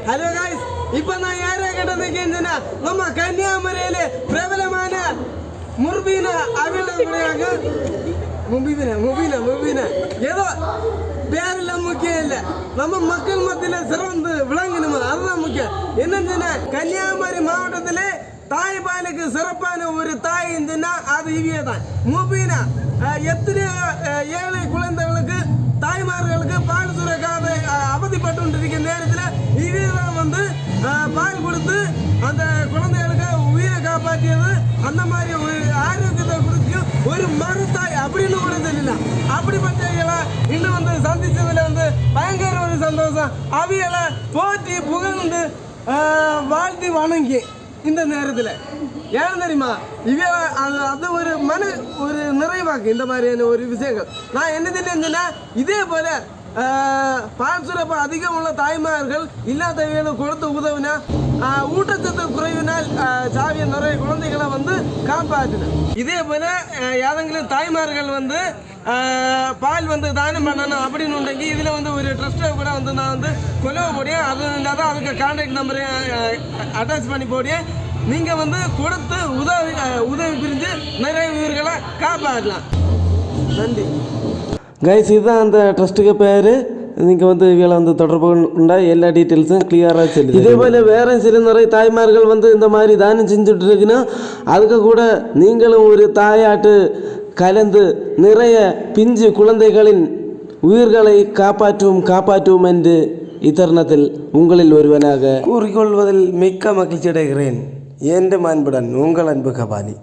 Hello guys, ഇപ്പൊ ഞാൻ ആരെ കിടന്നിരിക്കുന്ന നമ്മ കന്യാകുമാരിയിലെ പ്രബലമായ മുർബീന അവളുടെ മുബീന ஏதோ பேரெல்லாம் முக்கியம் இல்லை, நம்ம மக்கள் மத்தியில் சிறந்து விளங்கணுமா, அதுதான் முக்கியம். என்னன்னா கன்னியாகுமரி மாவட்டத்தில் தாய்பாலுக்கு சிறப்பான ஒரு தாய் இருந்துன்னா அது இவிய தான். முபீனா எத்தனையோ ஏழை குழந்தைகளுக்கு தாய்மார்களுக்கு பால் சுரக்காத அவதிப்பட்டு இருக்கிற நேரத்தில் இவியதான் வந்து பால் கொடுத்து அந்த குழந்தைகளுக்கு உயிரை காப்பாற்றியது. அந்த மாதிரி ஒரு ஆரோக்கியத்தை கொடுத்து ஒரு மறுத்தாய் அப்படின்னு கூட தெரியல. அப்படிப்பட்டவங்களை இன்னும் வந்து சந்திச்சதுல வந்து பயங்கர ஒரு சந்தோஷம். அவியலை போற்றி புகழ்ந்து வாழ்த்தி வணங்கி இந்த நேரத்தில் ஏன் தெரியுமா, அது ஒரு நிறைவாக்கு இந்த மாதிரியான ஒரு விஷயங்கள். நான் என்ன தெரியுதுன்னா, இதே போல பால் சுரப்பு அதிகம் உள்ள தாய்மார்கள் இல்லாதவர்களுக்கு கொடுத்து உதவினா ஊட்டச்சத்து குறைவினால் சாவிய நிறைய குழந்தைகளை வந்து காப்பாற்றின. இதே போல யாரெങ്കിലും தாய்மார்கள் வந்து பால் வந்து தானம் பண்ணணும் அப்படின்னு உണ്ടെങ്കിൽ இதில் வந்து ஒரு ட்ரஸ்ட்டை கூட வந்து நான் வந்து கொலவை போடியேன். அது இருந்தால் தான் அதுக்கு கான்டாக்ட் நம்பரையும் அட்டாச் பண்ணி போடியேன். நீங்கள் வந்து கொடுத்து உதவி பிரிஞ்சு நிறைய உயிர்களை காப்பாற்றலாம். நன்றி கைஸ். இதுதான் அந்த ட்ரஸ்ட்டுக்கு பேர். நீங்கள் வந்து இவளை வந்து தொடர்பு உண்டா எல்லா டீட்டெயில்ஸும் கிளியராக சொல்லி. இதே போல் வேறு சில நிறைய தாய்மார்கள் வந்து இந்த மாதிரி தானம் செஞ்சுட்டு இருக்குன்னா அதுக்கு கூட நீங்களும் ஒரு தாயாட்டு கலந்து நிறைய பிஞ்சு குழந்தைகளின் உயிர்களை காப்பாற்றுவோம் என்று இத்தருணத்தில் உங்களில் ஒருவனாக கூறிக்கொள்வதில் மிக்க மகிழ்ச்சி அடைகிறேன். என் மாண்புடன் உங்கள் அன்பு கபாலி.